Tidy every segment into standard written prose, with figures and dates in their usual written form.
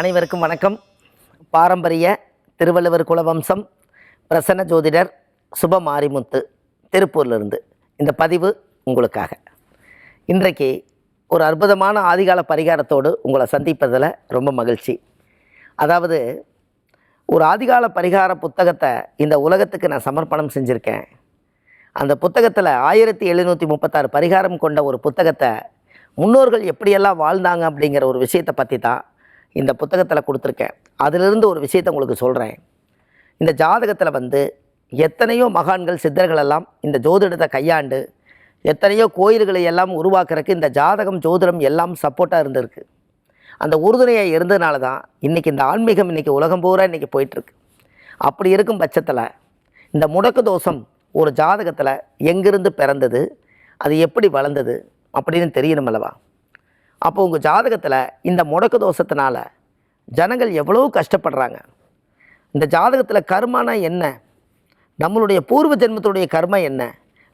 அனைவருக்கும் வணக்கம். பாரம்பரிய திருவள்ளுவர் குலவம்சம் பிரசன்ன ஜோதிடர் சுப மாரிமுத்து திருப்பூர்லேருந்து இந்த பதிவு உங்களுக்காக. இன்றைக்கு ஒரு அற்புதமான ஆதிகால பரிகாரத்தோடு உங்களை சந்திப்பதில் ரொம்ப மகிழ்ச்சி. அதாவது ஒரு ஆதிகால பரிகார புத்தகத்தை இந்த உலகத்துக்கு நான் சமர்ப்பணம் செஞ்சுருக்கேன். அந்த புத்தகத்தில் 1736 பரிகாரம் கொண்ட ஒரு புத்தகத்தை முன்னோர்கள் எப்படியெல்லாம் வாழ்ந்தாங்க அப்படிங்கிற ஒரு விஷயத்தை பற்றி தான் இந்த புத்தகத்தில் கொடுத்துருக்கேன். அதிலிருந்து ஒரு விஷயத்தை உங்களுக்கு சொல்கிறேன். இந்த ஜாதகத்தில் எத்தனையோ மகான்கள் சித்தர்களெல்லாம் இந்த ஜோதிடத்தை கையாண்டு எத்தனையோ கோயில்களை எல்லாம் உருவாக்குறதுக்கு இந்த ஜாதகம் ஜோதிடம் எல்லாம் சப்போர்ட்டாக இருந்திருக்கு. அந்த உறுதுணையாக இருந்ததுனால தான் இன்றைக்கி இந்த ஆன்மீகம் இன்றைக்கி உலகம் பூரா இன்றைக்கி போயிட்டுருக்கு. அப்படி இருக்கும் பட்சத்தில் இந்த முடக்கு தோஷம் ஒரு ஜாதகத்தில் எங்கிருந்து பிறந்தது, அது எப்படி வளர்ந்தது அப்படின்னு தெரியணும் அல்லவா? அப்போ உங்கள் ஜாதகத்தில் இந்த முடக்கு தோஷத்தினால ஜனங்கள் எவ்வளோ கஷ்டப்படுறாங்க. இந்த ஜாதகத்தில் கர்மானா என்ன, நம்மளுடைய பூர்வ ஜென்மத்துடைய கர்மா என்ன,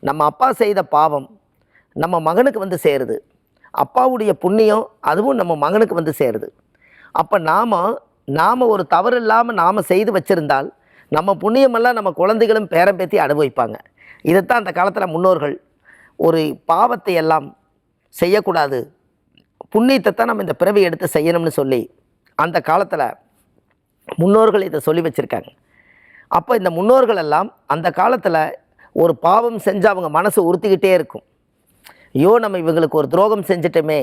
நம்ம அப்பா செய்த பாவம் நம்ம மகனுக்கு சேருது, அப்பாவுடைய புண்ணியம் அதுவும் நம்ம மகனுக்கு சேருது. அப்போ நாம் ஒரு தவறு இல்லாமல் நாம் செய்து வச்சுருந்தால் நம்ம புண்ணியமெல்லாம் நம்ம குழந்தைகளும் பேரம்பேத்தி அனுபவிப்பாங்க. இதைத்தான் அந்த காலத்தில் முன்னோர்கள் ஒரு பாவத்தை எல்லாம் செய்யக்கூடாது, புண்ணியத்தை தான் நம்ம இந்த பிறவி எடுத்து செய்யணும்னு சொல்லி அந்த காலத்தில் முன்னோர்கள் இதை சொல்லி வச்சுருக்காங்க. அப்போ இந்த முன்னோர்கள் எல்லாம் அந்த காலத்தில் ஒரு பாவம் செஞ்சு அவங்க மனசு உறுத்திக்கிட்டே இருக்கும். ஐயோ, நம்ம இவங்களுக்கு ஒரு துரோகம் செஞ்சிட்டோமே,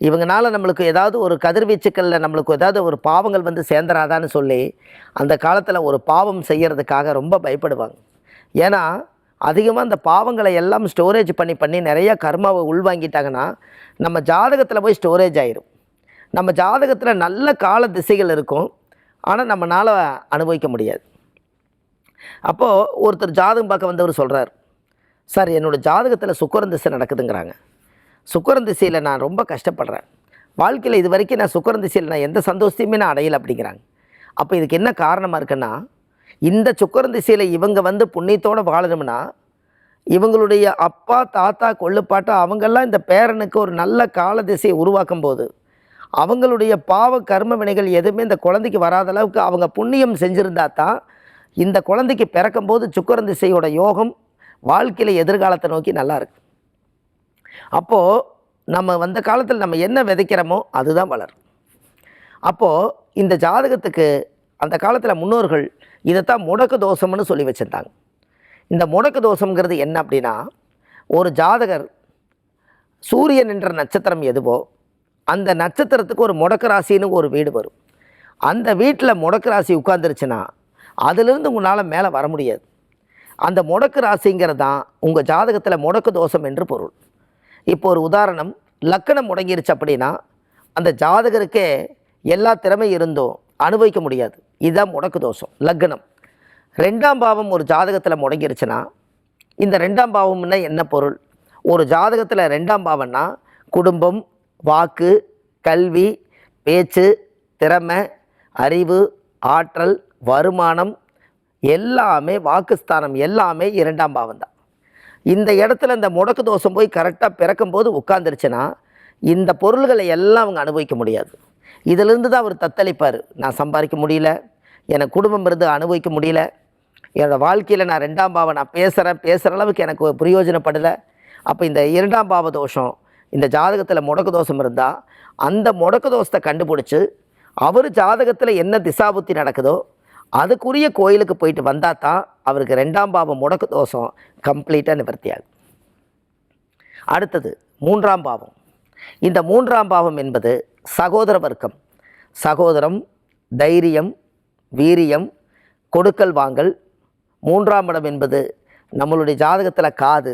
இவங்களால நம்மளுக்கு ஏதாவது ஒரு கதிர்வீச்சுக்களில் நம்மளுக்கு ஏதாவது ஒரு பாவங்கள் சேர்ந்துராதான்னு சொல்லி அந்த காலத்தில் ஒரு பாவம் செய்கிறதுக்காக ரொம்ப பயப்படுவாங்க. ஏன்னா அதிகமாக அந்த பாவங்களை எல்லாம் ஸ்டோரேஜ் பண்ணி நிறையா கர்மாவை உள்வாங்கிட்டாங்கன்னா நம்ம ஜாதகத்தில் போய் ஸ்டோரேஜ் ஆயிரும். நம்ம ஜாதகத்தில் நல்ல கால திசைகள் இருக்கும், ஆனால் நம்மளால் அனுபவிக்க முடியாது. அப்போது ஒருத்தர் ஜாதகம் பார்க்க வந்தவர் சொல்கிறார், சார் என்னோடய ஜாதகத்தில் சுக்கிரன் திசை நடக்குதுங்கிறாங்க. சுக்கிரன் திசையில் நான் ரொம்ப கஷ்டப்படுறேன், வாழ்க்கையில் இது வரைக்கும் நான் சுக்கிரன் திசையில் நான் எந்த சந்தோஷத்தையுமே நான் அடையலை அப்படிங்கிறாங்க. அப்போ இதுக்கு என்ன காரணமாக இருக்குன்னா, இந்த சுக்கிரன் திசையில் இவங்க புண்ணியத்தோடு வாழணும்னா இவங்களுடைய அப்பா தாத்தா கொள்ளுப்பாட்டா அவங்கெல்லாம் இந்த பேரனுக்கு ஒரு நல்ல கால திசையை உருவாக்கும் போது அவங்களுடைய பாவ கர்ம வினைகள் எதுவுமே இந்த குழந்தைக்கு வராத அளவுக்கு அவங்க புண்ணியம் செஞ்சுருந்தா தான் இந்த குழந்தைக்கு பிறக்கும்போது சுக்கிரன் திசையோட யோகம் வாழ்க்கையில் எதிர்காலத்தை நோக்கி நல்லா இருக்கு. அப்போது நம்ம வந்த காலத்தில் நம்ம என்ன விதைக்கிறோமோ அதுதான் வளரும். அப்போது இந்த ஜாதகத்துக்கு அந்த காலத்தில் முன்னோர்கள் இதைத்தான் முடக்கு தோஷம்னு சொல்லி வச்சுருந்தாங்க. இந்த முடக்கு தோஷங்கிறது என்ன அப்படின்னா, ஒரு ஜாதகர் சூரியன் என்ற நட்சத்திரம் எதுவோ அந்த நட்சத்திரத்துக்கு ஒரு முடக்கு ராசின்னு ஒரு வீடு வரும். அந்த வீட்டில் முடக்கு ராசி உட்கார்ந்துருச்சுன்னா அதிலிருந்து உங்களால் மேலே வர முடியாது. அந்த முடக்கு ராசிங்கிறது தான் உங்கள் ஜாதகத்தில் முடக்கு தோஷம் என்று பொருள். இப்போ ஒரு உதாரணம், லக்கணம் முடங்கிருச்சு அப்படின்னா அந்த ஜாதகருக்கே எல்லா திறமை இருந்தும் அனுபவிக்க முடியாது. இதுதான் முடக்கு தோஷம். லக்னம் 2ஆம் பாவம் ஒரு ஜாதகத்தில் முடங்கிருச்சுன்னா இந்த 2ஆம் பாவம்னா என்ன பொருள்? ஒரு ஜாதகத்தில் 2ஆம் பாவம்னா குடும்பம், வாக்கு, கல்வி, பேச்சு, திறமை, அறிவு, ஆற்றல், வருமானம் எல்லாமே, வாக்குஸ்தானம் எல்லாமே 2ஆம் பாவம் தான். இந்த இடத்துல இந்த முடக்கு தோஷம் போய் கரெக்டாக பிறக்கும்போது உட்காந்துருச்சுன்னா இந்த பொருள்களை எல்லாம் அவங்க அனுபவிக்க முடியாது. இதிலிருந்து தான் அவர் தத்தளிப்பார், நான் சம்பாதிக்க முடியல, எனக்கு குடும்பம் இருந்து அனுபவிக்க முடியல, என்னோடய வாழ்க்கையில் நான் 2ஆம் பாவம் நான் பேசுகிற அளவுக்கு எனக்கு பிரயோஜனப்படலை. அப்போ இந்த 2ஆம் பாவ தோஷம் இந்த ஜாதகத்தில் முடக்கு தோஷம் இருந்தால் அந்த முடக்கு தோஷத்தை கண்டுபிடிச்சி அவர் ஜாதகத்தில் என்ன திசாபுத்தி நடக்குதோ அதுக்குரிய கோயிலுக்கு போயிட்டு வந்தால் தான் அவருக்கு 2ஆம் பாவம் முடக்கு தோஷம் கம்ப்ளீட்டாக நிவர்த்தியாகும். அடுத்தது 3ஆம் பாவம். இந்த 3ஆம் பாவம் என்பது சகோதர வர்க்கம், சகோதரம், தைரியம், வீரியம், கொடுக்கல் வாங்கல். 3ஆம் இடம் என்பது நம்மளுடைய ஜாதகத்தில் காது,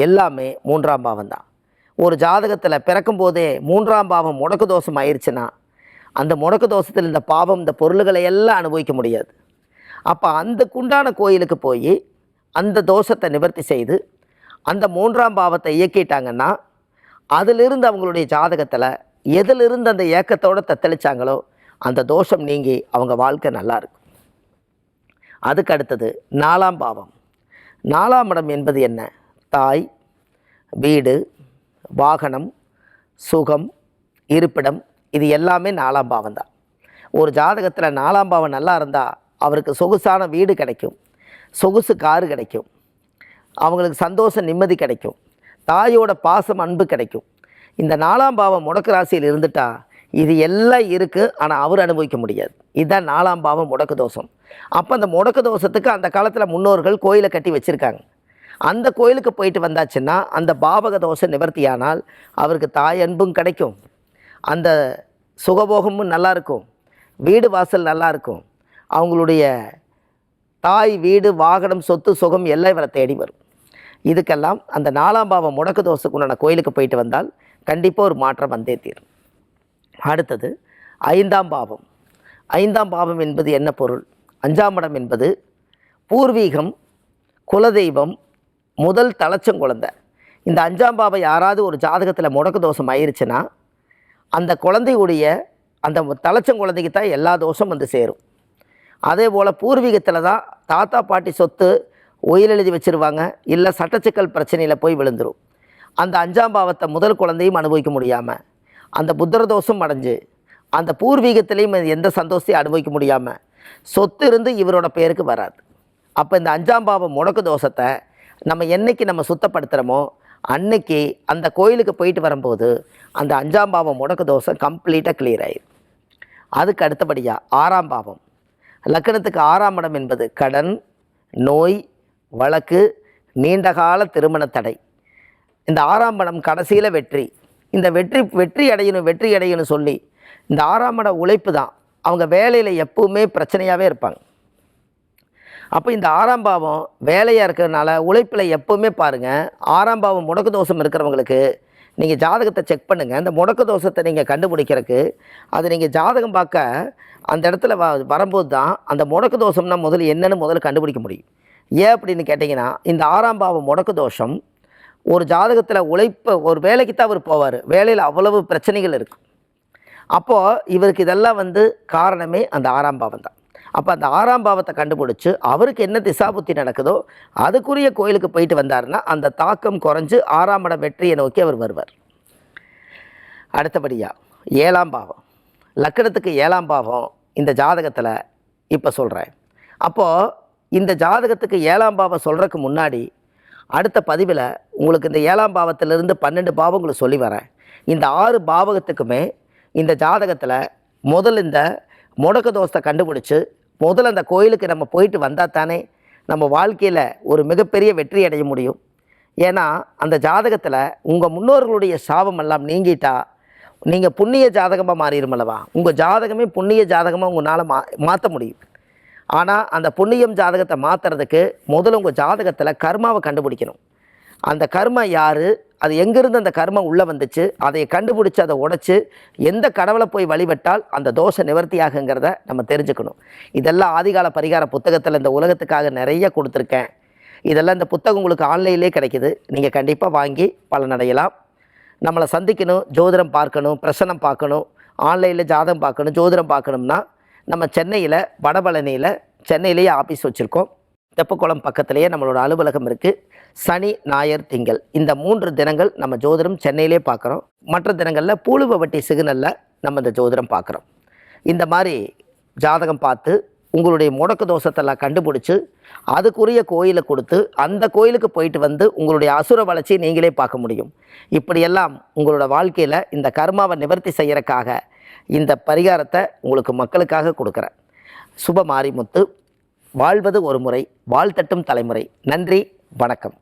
எல்லாமே 3ஆம் பாவம் தான். ஒரு ஜாதகத்தில் பிறக்கும்போதே 3ஆம் பாவம் முடக்கு தோஷம் ஆயிடுச்சுன்னா அந்த முடக்கு தோஷத்தில் இந்த பாவம் இந்த பொருள்களை எல்லாம் அனுபவிக்க முடியாது. அப்போ அதுக்குண்டான கோயிலுக்கு போய் அந்த தோஷத்தை நிவர்த்தி செய்து அந்த 3ஆம் பாவத்தை இயக்கிட்டாங்கன்னா அதிலிருந்து அவங்களுடைய ஜாதகத்தில் எதிலிருந்து அந்த ஏக்கத்தோடு தத்தளித்தாங்களோ அந்த தோஷம் நீங்கி அவங்க வாழ்க்கை நல்லாயிருக்கும். அதுக்கு அடுத்தது 4ஆம் பாவம். 4ஆம் இடம் என்பது என்ன? தாய், வீடு, வாகனம், சுகம், இருப்பிடம், இது எல்லாமே 4ஆம் பாவம் தான். ஒரு ஜாதகத்தில் 4ஆம் பாவம் நல்லா இருந்தால் அவருக்கு சொகுசான வீடு கிடைக்கும், சொகுசு காரு கிடைக்கும், அவங்களுக்கு சந்தோஷம் நிம்மதி கிடைக்கும், தாயோட பாசம் அன்பு கிடைக்கும். இந்த 4ஆம் பாவம் முடக்கு ராசியில் இருந்துட்டா இது எல்லாம் இருக்குது, ஆனால் அவர் அனுபவிக்க முடியாது. இதுதான் 4ஆம் பாவம் முடக்கு தோஷம். அப்போ அந்த முடக்கு தோஷத்துக்கு அந்த காலத்தில் முன்னோர்கள் கோயிலை கட்டி வச்சுருக்காங்க. அந்த கோயிலுக்கு போயிட்டு வந்தாச்சுன்னா அந்த பாவக தோஷம் நிவர்த்தியானால் அவருக்கு தாய் அன்பும் கிடைக்கும், அந்த சுகபோகமும் நல்லாயிருக்கும், வீடு வாசல் நல்லாயிருக்கும், அவங்களுடைய தாய் வீடு வாகனம் சொத்து சுகம் எல்லாம் இவரை தேடி வரும். இதுக்கெல்லாம் அந்த 4ஆம் பாவம் முடக்கு தோஷத்துக்கு உண்டான கோயிலுக்கு போயிட்டு வந்தால் கண்டிப்பாக ஒரு மாற்றம் வந்தே தீரும். அடுத்தது 5ஆம் பாவம். 5ஆம் பாவம் என்பது என்ன பொருள்? 5ஆம் இடம் என்பது பூர்வீகம், குலதெய்வம், முதல் தலைச்சங்குழந்தை. இந்த 5ஆம் பாவம் யாராவது ஒரு ஜாதகத்தில் முடக்கு தோஷம் ஆயிடுச்சுன்னா அந்த குழந்தையுடைய அந்த தலைச்சங்குழந்தைக்கு தான் எல்லா தோஷம் வந்து சேரும். அதே போல் பூர்வீகத்தில் தான் தாத்தா பாட்டி சொத்து உயில் எழுதி வச்சுருவாங்க, இல்லை சட்டச்சிக்கல் பிரச்சனையில் போய் விழுந்துடும். அந்த 5ஆம் பாவத்தை முதல் குழந்தையும் அனுபவிக்க முடியாமல் அந்த புத்திர தோஷம் அடைஞ்சு அந்த பூர்வீகத்திலையும் எந்த சந்தோஷத்தையும் அனுபவிக்க முடியாமல் சொத்து இருந்து இவரோட பேருக்கு வராது. அப்போ இந்த 5ஆம் பாவம் முடக்கு தோஷத்தை நம்ம என்றைக்கு நம்ம சுத்தப்படுத்துகிறோமோ அன்னைக்கு அந்த கோயிலுக்கு போயிட்டு வரும்போது அந்த 5ஆம் பாவம் முடக்கு தோஷம் கம்ப்ளீட்டாக கிளியர் ஆயிடும். அதுக்கு அடுத்தபடியாக 6ஆம் பாவம். லக்னத்துக்கு 6ஆம் இடம் என்பது கடன், நோய், வழக்கு, நீண்டகால திருமண தடை. இந்த 6ஆம் இடம் கடைசியில் வெற்றி. இந்த வெற்றி அடையணும் சொல்லி இந்த 6ஆம் இடம் உழைப்பு தான். அவங்க வேலையில் எப்பவுமே பிரச்சனையாகவே இருப்பாங்க. அப்போ இந்த 6ஆம் பாவம் வேலையாக இருக்கிறதுனால உழைப்பில் எப்போவுமே பாருங்கள், 6ஆம் பாவம் முடக்கு தோஷம் இருக்கிறவங்களுக்கு நீங்கள் ஜாதகத்தை செக் பண்ணுங்கள். இந்த முடக்கு தோஷத்தை நீங்கள் கண்டுபிடிக்கிறதுக்கு அது நீங்கள் ஜாதகம் பார்க்க அந்த இடத்துல வரும்போது தான் அந்த முடக்கு தோஷம்னா முதல்ல கண்டுபிடிக்க முடியும். ஏன் அப்படின்னு கேட்டிங்கன்னா, இந்த 6ஆம் பாவம் முடக்கு தோஷம் ஒரு ஜாதகத்தில் ஒரு வேலைக்கு தான் அவர் போவார், வேலையில் அவ்வளவு பிரச்சனைகள் இருக்கும். அப்போது இவருக்கு இதெல்லாம் காரணமே அந்த 6ஆம் பாவம் தான். அப்போ அந்த 6ஆம் பாவத்தை கண்டுபிடிச்சி அவருக்கு என்ன திசாபுத்தி நடக்குதோ அதுக்குரிய கோயிலுக்கு போயிட்டு வந்தாருன்னா அந்த தாக்கம் குறைஞ்சு 6ஆம் இடம் வெற்றியை நோக்கி அவர் வருவார். அடுத்தபடியாக 7ஆம் பாவம். லக்னத்துக்கு 7ஆம் பாவம் இந்த ஜாதகத்தில் இப்போ சொல்கிறேன். அப்போது இந்த ஜாதகத்துக்கு 7ஆம் பாவம் சொல்கிறதுக்கு முன்னாடி அடுத்த பதிவில் உங்களுக்கு இந்த 7ஆம் பாவத்திலிருந்து 12 பாவங்களை சொல்லி வரேன். இந்த 6 பாவகத்துக்குமே இந்த ஜாதகத்தில் இந்த முடக்கு தோஷத்தை கண்டுபிடிச்சி அந்த கோயிலுக்கு நம்ம போயிட்டு வந்தால் தானே நம்ம வாழ்க்கையில் ஒரு மிகப்பெரிய வெற்றி அடைய முடியும். ஏன்னா அந்த ஜாதகத்தில் உங்கள் முன்னோர்களுடைய சாபம் எல்லாம் நீங்கிட்டா நீங்கள் புண்ணிய ஜாதகமாக மாறிடுமல்லவா. உங்கள் ஜாதகமே புண்ணிய ஜாதகமாக உங்களால் மாற்ற முடியும். ஆனால் அந்த புண்ணியம் ஜாதகத்தை மாற்றுறதுக்கு உங்கள் ஜாதகத்தில் கர்மாவை கண்டுபிடிக்கணும். அந்த கர்மா யார், அது எங்கேருந்து அந்த கர்மம் உள்ளே வந்துச்சு, அதை கண்டுபிடிச்சி அதை உடைச்சி எந்த கடவுளை போய் வழிபட்டால் அந்த தோஷ நிவர்த்தியாகுங்கிறத நம்ம தெரிஞ்சுக்கணும். இதெல்லாம் ஆதிகால பரிகார புத்தகத்தில் இந்த உலகத்துக்காக நிறைய கொடுத்துருக்கேன். இதெல்லாம் இந்த புத்தகம் உங்களுக்கு ஆன்லைன்லேயே கிடைக்கிது. நீங்கள் கண்டிப்பாக வாங்கி பலனடையலாம். நம்மளை சந்திக்கணும், ஜோதிடம் பார்க்கணும், பிரசனம் பார்க்கணும், ஆன்லைனில் ஜாதகம் பார்க்கணும், ஜோதிடம் பார்க்கணும்னா நம்ம சென்னையில் வடபழனியில் சென்னையிலேயே ஆஃபீஸ் வச்சுருக்கோம். தெப்பக்குளம் பக்கத்துலேயே நம்மளோட அலுவலகம் இருக்குது. சனி, ஞாயிறு, திங்கள் இந்த 3 தினங்கள் நம்ம ஜோதிடம் சென்னையிலே பார்க்குறோம். மற்ற தினங்களில் பூலுவவட்டி சிக்னலில் நம்ம இந்த ஜோதிடம் பார்க்குறோம். இந்த மாதிரி ஜாதகம் பார்த்து உங்களுடைய முடக்கு தோஷத்தெல்லாம் கண்டுபிடிச்சி அதுக்குரிய கோயிலை கொடுத்து அந்த கோயிலுக்கு போயிட்டு உங்களுடைய அசுர வளர்ச்சியை நீங்களே பார்க்க முடியும். இப்படியெல்லாம் உங்களோட வாழ்க்கையில் இந்த கர்மாவை நிவர்த்தி செய்யறதுக்காக இந்த பரிகாரத்தை உங்களுக்கு மக்களுக்காக கொடுக்குறேன். சுப மாரிமுத்து. வாழ்வது ஒரு முறை, வாழ்த்தட்டும் தலைமுறை. நன்றி, வணக்கம்.